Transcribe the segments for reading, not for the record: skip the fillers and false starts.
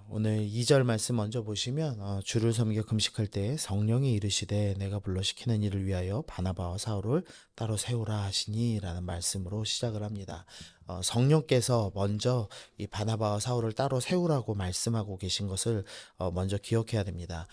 오늘 2절 말씀 먼저 보시면 주를 섬겨 금식할 때 성령이 이르시되 내가 불러 시키는 일을 위하여 바나바와 사울을 따로 세우라 하시니 라는 말씀으로 시작을 합니다. 성령께서 먼저 이 바나바와 사울을 따로 세우라고 말씀하고 계신 것을 먼저 기억해야 됩니다.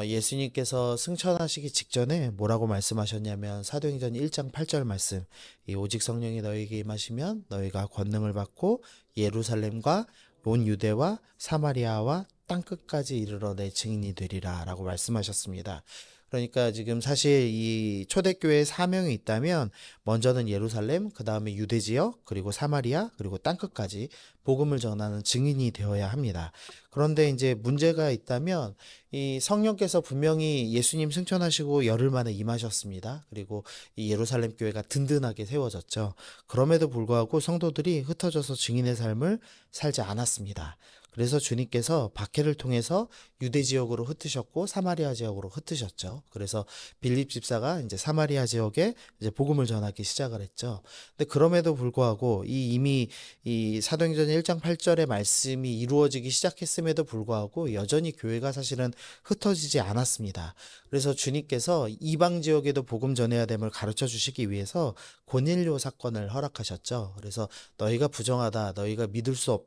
예수님께서 승천하시기 직전에 뭐라고 말씀하셨냐면 사도행전 1장 8절 말씀, 이 오직 성령이 너희에게 임하시면 너희가 권능을 받고 예루살렘과 온 유대와 사마리아와 땅끝까지 이르러 내 증인이 되리라 라고 말씀하셨습니다. 그러니까 지금 사실 이 초대교회의 사명이 있다면 먼저는 예루살렘, 그 다음에 유대 지역, 그리고 사마리아, 그리고 땅끝까지 복음을 전하는 증인이 되어야 합니다. 그런데 이제 문제가 있다면 이 성령께서 분명히 예수님 승천하시고 열흘 만에 임하셨습니다. 그리고 이 예루살렘 교회가 든든하게 세워졌죠. 그럼에도 불구하고 성도들이 흩어져서 증인의 삶을 살지 않았습니다. 그래서 주님께서 박해를 통해서 유대 지역으로 흩으셨고 사마리아 지역으로 흩으셨죠. 그래서 빌립 집사가 이제 사마리아 지역에 이제 복음을 전하기 시작을 했죠. 근데 그럼에도 불구하고 이미 이 사도행전 1장 8절의 말씀이 이루어지기 시작했음에도 불구하고 여전히 교회가 사실은 흩어지지 않았습니다. 그래서 주님께서 이방 지역에도 복음 전해야 됨을 가르쳐 주시기 위해서 고넬료 사건을 허락하셨죠. 그래서 너희가 부정하다, 너희가 믿을 수 없,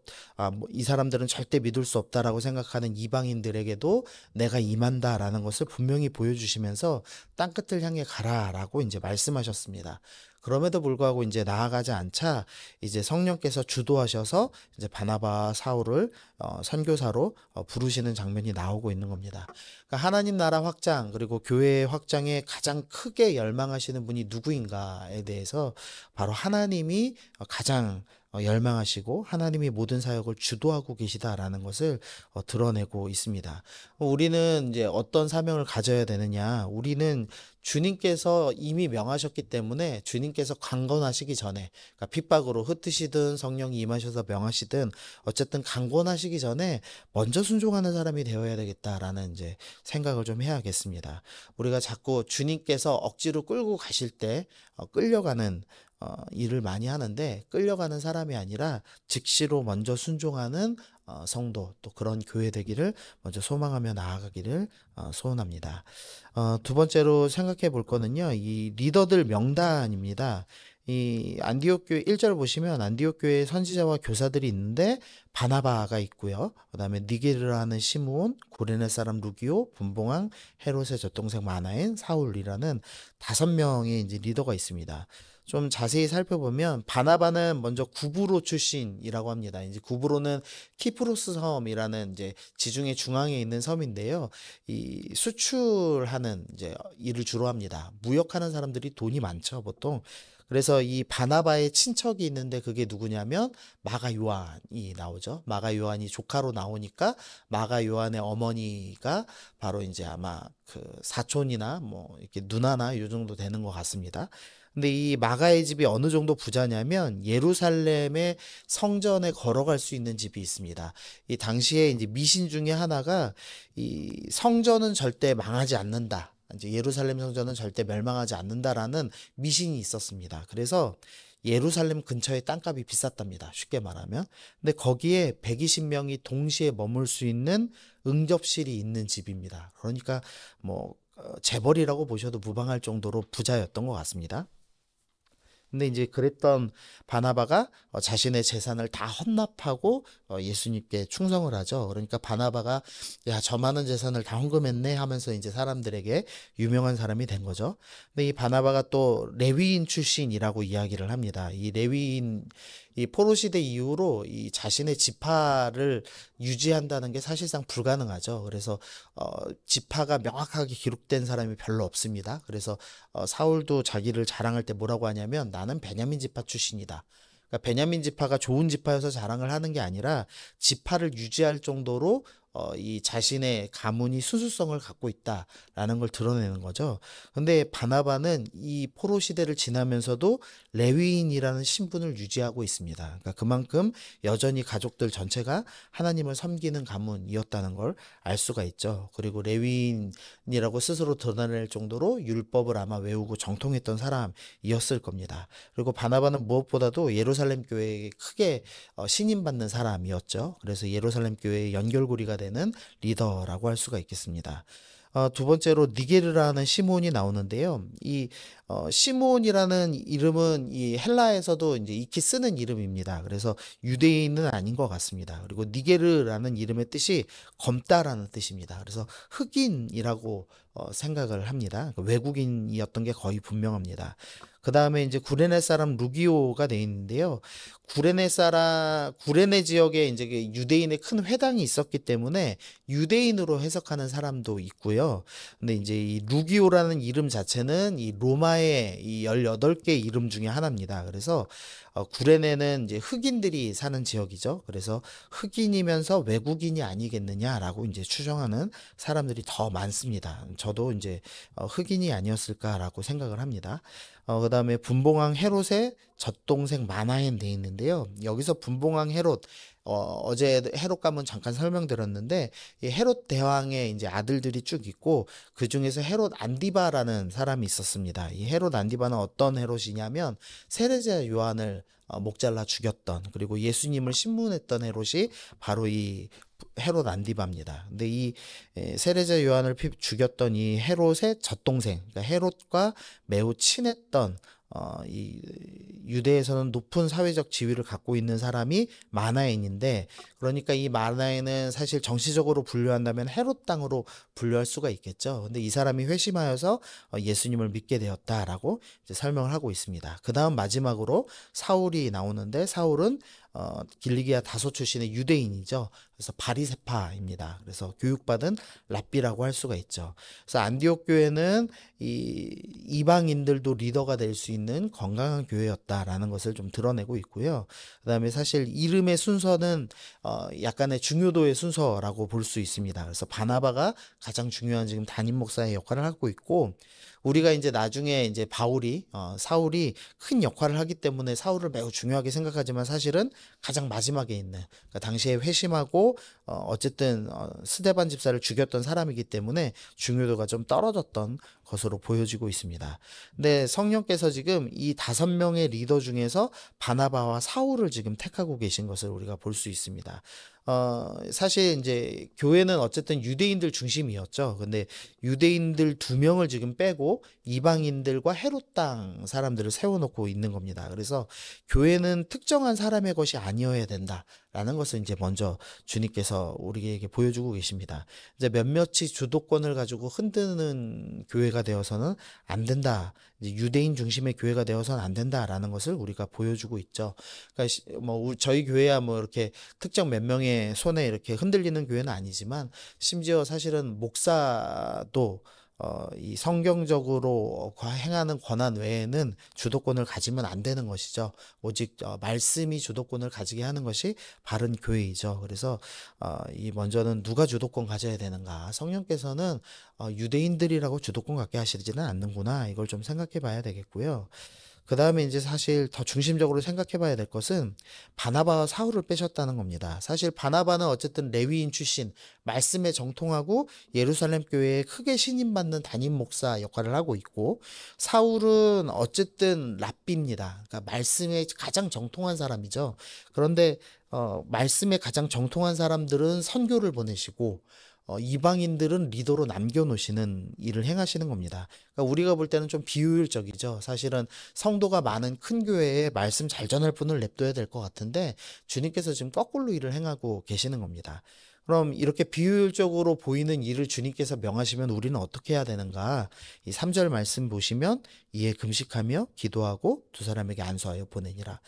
이 사람들은 절대 믿을 수 없다라고 생각하는 이방인들에게도 내가 임한다라는 것을 분명히 보여주시면서 땅끝을 향해 가라라고 이제 말씀하셨습니다. 그럼에도 불구하고 이제 나아가지 않자 이제 성령께서 주도하셔서 이제 바나바 사울을 선교사로 부르시는 장면이 나오고 있는 겁니다. 그러니까 하나님 나라 확장 그리고 교회의 확장에 가장 크게 열망하시는 분이 누구인가에 대해서 바로 하나님이 가장 열망하시고 하나님이 모든 사역을 주도하고 계시다라는 것을 드러내고 있습니다. 우리는 이제 어떤 사명을 가져야 되느냐? 우리는 주님께서 이미 명하셨기 때문에 주님께서 강권하시기 전에, 그러니까 핍박으로 흩으시든 성령이 임하셔서 명하시든 어쨌든 강권하시기 전에 먼저 순종하는 사람이 되어야 되겠다라는 이제 생각을 좀 해야겠습니다. 우리가 자꾸 주님께서 억지로 끌고 가실 때 끌려가는 일을 많이 하는데 끌려가는 사람이 아니라 즉시로 먼저 순종하는 성도 또 그런 교회 되기를 먼저 소망하며 나아가기를 소원합니다. 두 번째로 생각해 볼 거는요. 이 리더들 명단입니다. 이 안디옥 교회 1절 보시면 안디옥 교회에 선지자와 교사들이 있는데 바나바가 있고요. 그다음에 니게르라는 시므온, 구레네 사람 루기오, 분봉왕, 헤롯의 젖동생 마나엔, 사울이라는 5명의 이제 리더가 있습니다. 좀 자세히 살펴보면 바나바는 먼저 구브로 출신이라고 합니다. 이제 구브로는 키프로스 섬이라는 이제 지중해 중앙에 있는 섬인데요. 이 수출하는 이제 일을 주로 합니다. 무역하는 사람들이 돈이 많죠, 보통. 그래서 이 바나바의 친척이 있는데 그게 누구냐면 마가 요한이 나오죠. 마가 요한이 조카로 나오니까 마가 요한의 어머니가 바로 이제 아마 그 사촌이나 뭐 이렇게 누나나 요 정도 되는 것 같습니다. 근데 이 마가의 집이 어느 정도 부자냐면 예루살렘의 성전에 걸어갈 수 있는 집이 있습니다. 이 당시에 이제 미신 중에 하나가 이 성전은 절대 망하지 않는다. 이제 예루살렘 성전은 절대 멸망하지 않는다라는 미신이 있었습니다. 그래서 예루살렘 근처에 땅값이 비쌌답니다. 쉽게 말하면. 근데 거기에 120명이 동시에 머물 수 있는 응접실이 있는 집입니다. 그러니까 뭐 재벌이라고 보셔도 무방할 정도로 부자였던 것 같습니다. 근데 이제 그랬던 바나바가 자신의 재산을 다 헌납하고 예수님께 충성을 하죠. 그러니까 바나바가 야, 저 많은 재산을 다 헌금했네 하면서 이제 사람들에게 유명한 사람이 된 거죠. 근데 이 바나바가 또 레위인 출신이라고 이야기를 합니다. 이 레위인 이 포로 시대 이후로 이 자신의 지파를 유지한다는 게 사실상 불가능하죠. 그래서 지파가 명확하게 기록된 사람이 별로 없습니다. 그래서 사울도 자기를 자랑할 때 뭐라고 하냐면 나는 베냐민 지파 출신이다. 그러니까 베냐민 지파가 좋은 지파여서 자랑을 하는 게 아니라 지파를 유지할 정도로 이 자신의 가문이 순수성을 갖고 있다라는 걸 드러내는 거죠. 근데 바나바는 이 포로 시대를 지나면서도 레위인이라는 신분을 유지하고 있습니다. 그러니까 그만큼 여전히 가족들 전체가 하나님을 섬기는 가문이었다는 걸 알 수가 있죠. 그리고 레위인이라고 스스로 드러낼 정도로 율법을 아마 외우고 정통했던 사람이었을 겁니다. 그리고 바나바는 무엇보다도 예루살렘 교회에 크게 신임받는 사람이었죠. 그래서 예루살렘 교회의 연결고리가 되는 리더라고 할 수가 있겠습니다. 두 번째로 니게르라는 시몬이 나오는데요. 이 시몬이라는 이름은 이 헬라에서도 이제 익히 쓰는 이름입니다. 그래서 유대인은 아닌 것 같습니다. 그리고 니게르라는 이름의 뜻이 검다라는 뜻입니다. 그래서 흑인이라고 생각을 합니다. 그러니까 외국인이었던 게 거의 분명합니다. 그 다음에 이제 구레네 사람 루기오가 돼 있는데요. 구레네 지역에 이제 그 유대인의 큰 회당이 있었기 때문에 유대인으로 해석하는 사람도 있고요. 근데 이제 이 루기오라는 이름 자체는 이 로마의 이 18개 이름 중에 하나입니다. 그래서 구레네는 이제 흑인들이 사는 지역이죠. 그래서 흑인이면서 외국인이 아니겠느냐라고 이제 추정하는 사람들이 더 많습니다. 저도 이제 흑인이 아니었을까라고 생각을 합니다. 그다음에 분봉왕 헤롯의 젖동생 마나엔 돼 있는데요. 여기서 분봉왕 헤롯 어제 헤롯 가문 잠깐 설명드렸는데 이 헤롯 대왕의 이제 아들들이 쭉 있고 그 중에서 헤롯 안디바라는 사람이 있었습니다. 이 헤롯 안디바는 어떤 헤롯이냐면 세례자 요한을 목 잘라 죽였던 그리고 예수님을 신문했던 헤롯이 바로 이 헤롯 안디바입니다. 근데 이 세례자 요한을 죽였던 이 헤롯의 젖동생, 그러니까 헤롯과 매우 친했던 이 유대에서는 높은 사회적 지위를 갖고 있는 사람이 마나엔인데, 그러니까 이 마나엔은 사실 정치적으로 분류한다면 헤롯 땅으로 분류할 수가 있겠죠. 근데 이 사람이 회심하여서 예수님을 믿게 되었다라고 이제 설명을 하고 있습니다. 그 다음 마지막으로 사울이 나오는데, 사울은 길리기아 다소 출신의 유대인이죠. 그래서 바리새파입니다. 그래서 교육받은 랍비라고 할 수가 있죠. 그래서 안디옥 교회는 이 이방인들도 리더가 될 수 있는 건강한 교회였다라는 것을 좀 드러내고 있고요. 그다음에 사실 이름의 순서는 약간의 중요도의 순서라고 볼 수 있습니다. 그래서 바나바가 가장 중요한 지금 담임 목사의 역할을 하고 있고, 우리가 이제 나중에 이제 사울이 큰 역할을 하기 때문에 사울을 매우 중요하게 생각하지만 사실은 가장 마지막에 있는, 그러니까 당시에 회심하고 어쨌든 스데반 집사를 죽였던 사람이기 때문에 중요도가 좀 떨어졌던 것으로 보여지고 있습니다. 근데 성령께서 지금 이 5명의 리더 중에서 바나바와 사울을 지금 택하고 계신 것을 우리가 볼 수 있습니다. 사실 이제 교회는 어쨌든 유대인들 중심이었죠. 근데 유대인들 2명을 지금 빼고 이방인들과 헤롯 땅 사람들을 세워놓고 있는 겁니다. 그래서 교회는 특정한 사람의 것이 아니어야 된다라는 것을 이제 먼저 주님께서 우리에게 보여주고 계십니다. 이제 몇몇이 주도권을 가지고 흔드는 교회가 되어서는 안 된다. 이제 유대인 중심의 교회가 되어서는 안 된다라는 것을 우리가 보여주고 있죠. 그러니까 저희 교회야 뭐 이렇게 특정 몇 명의 손에 이렇게 흔들리는 교회는 아니지만, 심지어 사실은 목사도 이 성경적으로 행하는 권한 외에는 주도권을 가지면 안 되는 것이죠. 오직 말씀이 주도권을 가지게 하는 것이 바른 교회이죠. 그래서 이 먼저는 누가 주도권 가져야 되는가? 성령께서는 유대인들이라고 주도권 갖게 하시지는 않는구나. 이걸 좀 생각해 봐야 되겠고요. 그 다음에 이제 사실 더 중심적으로 생각해 봐야 될 것은 바나바와 사울을 빼셨다는 겁니다. 사실 바나바는 어쨌든 레위인 출신, 말씀에 정통하고 예루살렘 교회에 크게 신임받는 담임 목사 역할을 하고 있고, 사울은 어쨌든 랍비입니다. 그러니까 말씀에 가장 정통한 사람이죠. 그런데 말씀에 가장 정통한 사람들은 선교를 보내시고 이방인들은 리더로 남겨놓으시는 일을 행하시는 겁니다. 그러니까 우리가 볼 때는 좀 비효율적이죠. 사실은 성도가 많은 큰 교회에 말씀 잘 전할 분을 냅둬야 될 것 같은데 주님께서 지금 거꾸로 일을 행하고 계시는 겁니다. 그럼 이렇게 비효율적으로 보이는 일을 주님께서 명하시면 우리는 어떻게 해야 되는가? 이 3절 말씀 보시면, 이에 금식하며 기도하고 두 사람에게 안수하여 보내니라.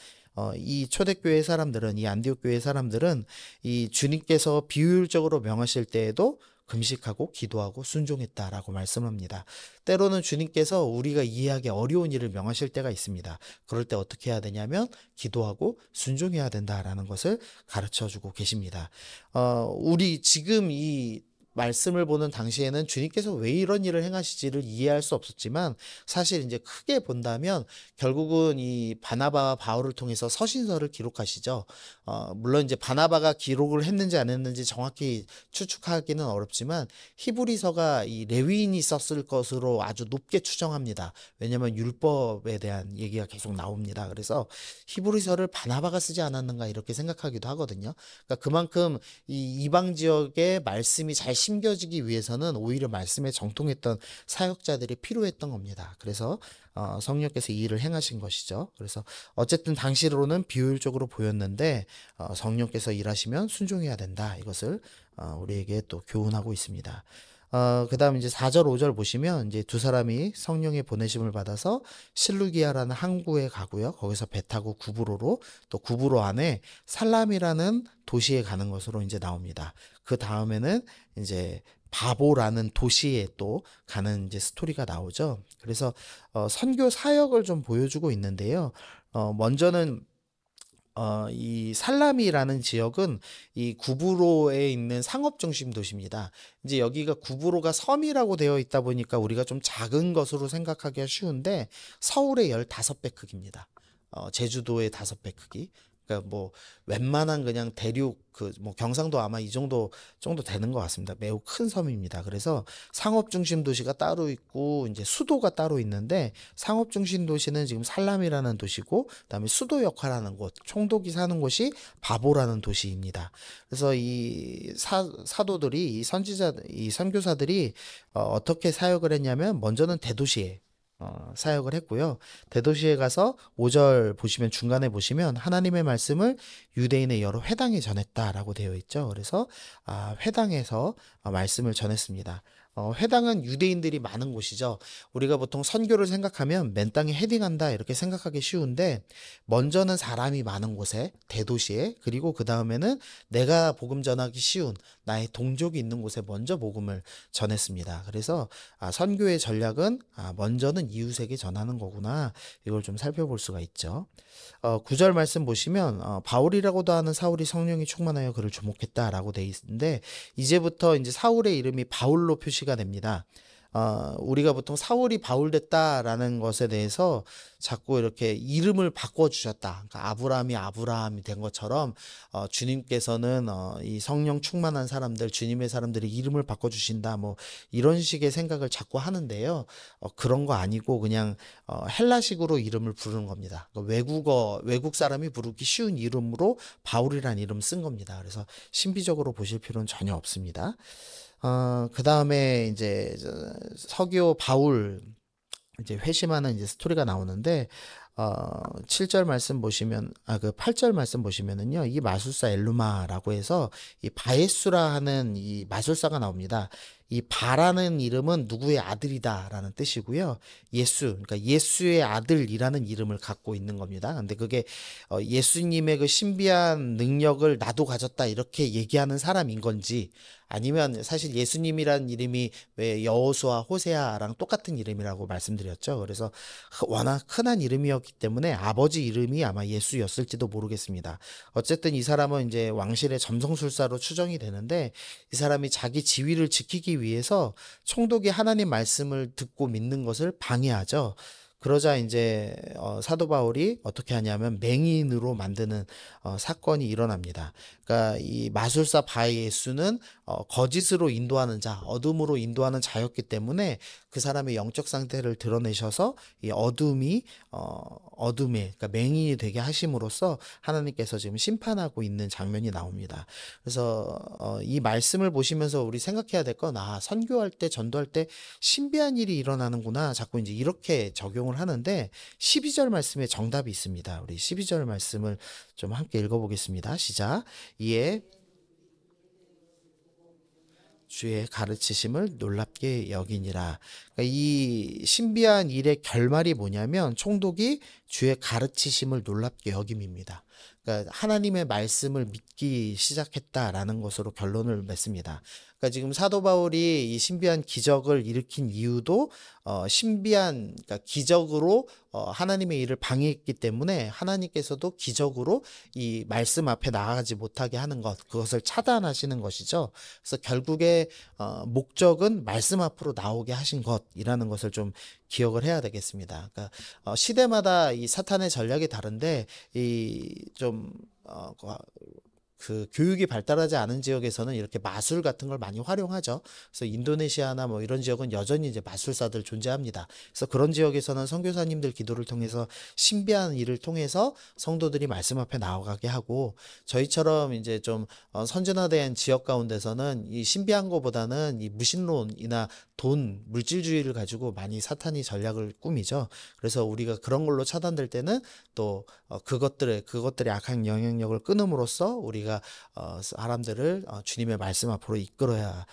이 초대교회 사람들은, 이 안디옥 교회 사람들은 이 주님께서 비효율적으로 명하실 때에도 금식하고 기도하고 순종했다라고 말씀합니다. 때로는 주님께서 우리가 이해하기 어려운 일을 명하실 때가 있습니다. 그럴 때 어떻게 해야 되냐면 기도하고 순종해야 된다라는 것을 가르쳐 주고 계십니다. 우리 지금 이 말씀을 보는 당시에는 주님께서 왜 이런 일을 행하시지를 이해할 수 없었지만, 사실 이제 크게 본다면 결국은 이 바나바와 바울을 통해서 서신서를 기록하시죠. 물론 이제 바나바가 기록을 했는지 안 했는지 정확히 추측하기는 어렵지만 히브리서가 이 레위인이 썼을 것으로 아주 높게 추정합니다. 왜냐하면 율법에 대한 얘기가 계속 나옵니다. 그래서 히브리서를 바나바가 쓰지 않았는가 이렇게 생각하기도 하거든요. 그러니까 그만큼 이 이방 지역의 말씀이 잘 심겨지기 위해서는 오히려 말씀에 정통했던 사역자들이 필요했던 겁니다. 그래서 성령께서 이 일을 행하신 것이죠. 그래서 어쨌든 당시로는 비효율적으로 보였는데 성령께서 일하시면 순종해야 된다. 이것을 우리에게 또 교훈하고 있습니다. 그 다음 이제 4절, 5절 보시면 이제 두 사람이 성령의 보내심을 받아서 실루기아라는 항구에 가고요. 거기서 배 타고 구브로로, 또 구브로 안에 살람이라는 도시에 가는 것으로 이제 나옵니다. 그 다음에는 이제 바보라는 도시에 또 가는 이제 스토리가 나오죠. 그래서 선교 사역을 좀 보여주고 있는데요. 먼저는 이 살라미라는 지역은 이 구브로에 있는 상업 중심 도시입니다. 이제 여기가 구브로가 섬이라고 되어 있다 보니까 우리가 좀 작은 것으로 생각하기가 쉬운데 서울의 15배 크기입니다. 제주도의 5배 크기. 그러니까 뭐 웬만한 그냥 대륙 그 뭐 경상도 아마 이 정도 되는 것 같습니다. 매우 큰 섬입니다. 그래서 상업 중심 도시가 따로 있고 이제 수도가 따로 있는데, 상업 중심 도시는 지금 살람이라는 도시고, 그다음에 수도 역할하는 곳, 총독이 사는 곳이 바보라는 도시입니다. 그래서 이 사도들이, 이 선교사들이 어떻게 사역을 했냐면, 먼저는 대도시에 사역을 했고요. 대도시에 가서 5절 보시면, 중간에 보시면 하나님의 말씀을 유대인의 여러 회당에 전했다라고 되어 있죠. 그래서 회당에서 말씀을 전했습니다. 회당은 유대인들이 많은 곳이죠. 우리가 보통 선교를 생각하면 맨 땅에 헤딩한다 이렇게 생각하기 쉬운데, 먼저는 사람이 많은 곳에, 대도시에, 그리고 그 다음에는 내가 복음 전하기 쉬운 나의 동족이 있는 곳에 먼저 복음을 전했습니다. 그래서 선교의 전략은 먼저는 이웃에게 전하는 거구나, 이걸 좀 살펴볼 수가 있죠. 9절 말씀 보시면 바울이라고도 하는 사울이 성령이 충만하여 그를 주목했다라고 돼 있는데, 이제부터 이제 사울의 이름이 바울로 표시가 됩니다. 우리가 보통 사울이 바울 됐다라는 것에 대해서 자꾸 이렇게 이름을 바꿔주셨다. 그러니까 아브라함이 된 것처럼 주님께서는 이 성령 충만한 사람들, 주님의 사람들이 이름을 바꿔주신다. 뭐 이런 식의 생각을 자꾸 하는데요. 그런 거 아니고 그냥 헬라식으로 이름을 부르는 겁니다. 그러니까 외국 사람이 부르기 쉬운 이름으로 바울이라는 이름 쓴 겁니다. 그래서 신비적으로 보실 필요는 전혀 없습니다. 그 다음에 이제 서기오 바울 이제 회심하는 이제 스토리가 나오는데, 7절 말씀 보시면, 그 8절 말씀 보시면은요, 이 마술사 엘루마라고 해서 이 바예수라 하는 이 마술사가 나옵니다. 이 바라는 이름은 누구의 아들이다라는 뜻이고요. 그러니까 예수의 아들이라는 이름을 갖고 있는 겁니다. 근데 그게 예수님의 그 신비한 능력을 나도 가졌다 이렇게 얘기하는 사람인 건지, 아니면 사실 예수님이라는 이름이 왜 여호수아 호세아랑 똑같은 이름이라고 말씀드렸죠. 그래서 워낙 흔한 이름이었기 때문에 아버지 이름이 아마 예수였을지도 모르겠습니다. 어쨌든 이 사람은 이제 왕실의 점성술사로 추정이 되는데, 이 사람이 자기 지위를 지키기 위해서 총독이 하나님 말씀을 듣고 믿는 것을 방해하죠. 그러자 이제 사도 바울이 어떻게 하냐면 맹인으로 만드는 사건이 일어납니다. 그러니까 이 마술사 바예수는 거짓으로 인도하는 자, 어둠으로 인도하는 자였기 때문에 그 사람의 영적 상태를 드러내셔서 이 어둠에, 그러니까 맹인이 되게 하심으로써 하나님께서 지금 심판하고 있는 장면이 나옵니다. 그래서 이 말씀을 보시면서 우리 생각해야 될 건, 선교할 때, 전도할 때 신비한 일이 일어나는구나, 자꾸 이제 이렇게 적용을 하는데, 12절 말씀에 정답이 있습니다. 우리 12절 말씀을 좀 함께 읽어보겠습니다. 시작. 이에 주의 가르치심을 놀랍게 여기니라. 그러니까 이 신비한 일의 결말이 뭐냐면, 총독이 주의 가르치심을 놀랍게 여김입니다. 그러니까 하나님의 말씀을 믿기 시작했다라는 것으로 결론을 맺습니다. 그러니까 그러니까 지금 사도 바울이 이 신비한 기적을 일으킨 이유도 신비한 그러니까 기적으로 하나님의 일을 방해했기 때문에 하나님께서도 기적으로 이 말씀 앞에 나아가지 못하게 하는 것, 그것을 차단하시는 것이죠. 그래서 결국에 목적은 말씀 앞으로 나오게 하신 것이라는 것을 좀 기억을 해야 되겠습니다. 그러니까 시대마다 이 사탄의 전략이 다른데 이좀 그 교육이 발달하지 않은 지역에서는 이렇게 마술 같은 걸 많이 활용하죠. 그래서 인도네시아나 뭐 이런 지역은 여전히 이제 마술사들 존재합니다. 그래서 그런 지역에서는 선교사님들 기도를 통해서 신비한 일을 통해서 성도들이 말씀 앞에 나아가게 하고, 저희처럼 이제 좀 선진화된 지역 가운데서는 이 신비한 것보다는 이 무신론이나 돈, 물질주의를 가지고 많이 사탄이 전략을 꾸미죠. 그래서 우리가 그런 걸로 차단될 때는 또 그것들의 악한 영향력을 끊음으로써 우리가 사람들을 주님의 말씀 앞으로 이끌어야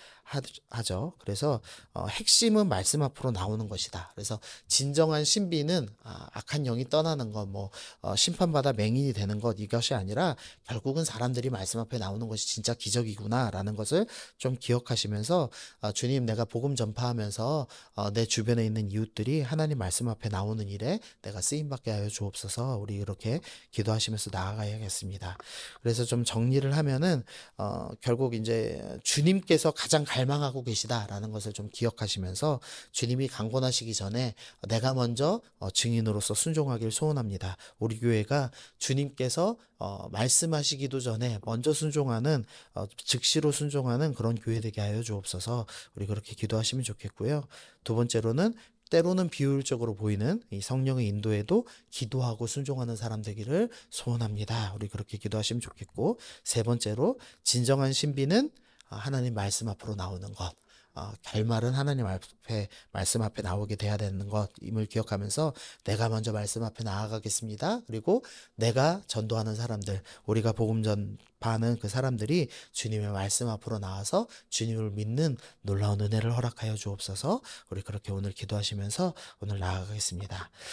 하죠. 그래서 핵심은 말씀 앞으로 나오는 것이다. 그래서 진정한 신비는 악한 영이 떠나는 것, 뭐 심판받아 맹인이 되는 것, 이것이 아니라 결국은 사람들이 말씀 앞에 나오는 것이 진짜 기적이구나라는 것을 좀 기억하시면서 주님, 내가 복음 전파하면서 내 주변에 있는 이웃들이 하나님 말씀 앞에 나오는 일에 내가 쓰임받게 하여 주옵소서. 우리 이렇게 기도하시면서 나아가야겠습니다. 그래서 좀 정리를 하면은 결국 이제 주님께서 가장 갈망하고 계시다라는 것을 좀 기억하시면서 주님이 강권하시기 전에 내가 먼저 증인으로서 순종하길 소원합니다. 우리 교회가 주님께서 말씀하시기도 전에 먼저 순종하는 즉시로 순종하는 그런 교회 되게 하여 주옵소서. 우리 그렇게 기도하시면 좋겠고요. 두 번째로는 때로는 비효율적으로 보이는 이 성령의 인도에도 기도하고 순종하는 사람 되기를 소원합니다. 우리 그렇게 기도하시면 좋겠고, 세 번째로 진정한 신비는 하나님 말씀 앞으로 나오는 것, 결말은 하나님 앞에 말씀 앞에 나오게 돼야 되는 것임을 기억하면서 내가 먼저 말씀 앞에 나아가겠습니다. 그리고 내가 전도하는 사람들, 우리가 복음 전파하는 그 사람들이 주님의 말씀 앞으로 나와서 주님을 믿는 놀라운 은혜를 허락하여 주옵소서. 우리 그렇게 오늘 기도하시면서 오늘 나아가겠습니다.